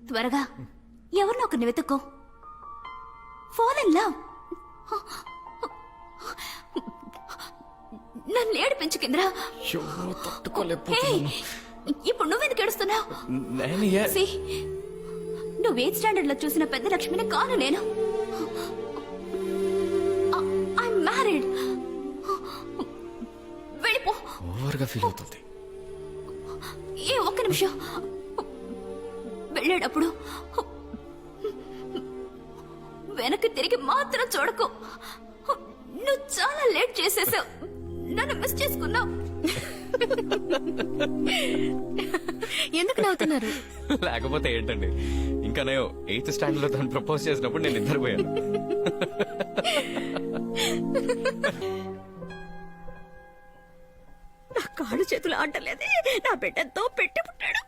త్వరగా ఎవరినో ఒకరిని వెతుక్కో. Fall in love. నన్ను ఏడిపించుకింద్రా. ఇప్పుడు నువ్వెందుకు ఏడుస్తున్నావు? నువ్వు 8th స్టాండర్డ్ లో చూసిన పెద్ద లక్ష్మిని కాను నేను. I'm married. వెళ్ళిపో. ఓవర్గా ఫీల్ అవుతుంది. ఒక్క నిమిషం. వెళ్ళేటప్పుడు వెనక్కి తిరిగి మాత్రం చూడకు. నువ్వు చాలా లేట్ చేసేసావు. నన్ను మిస్ చేసుకున్నావు. ఎందుకు నవ్వుతున్నారు? లేకపోతే ఏంటండి, ఇంకా నేను 8th స్టాండర్డ్ లో తను ప్రపోజ్ చేసినప్పుడు నేను నిద్రపోయాను. నా కాళ్ళు చేతులు ఆడలేదే. నా బిడ్డతో పెట్టి పుట్టాడు.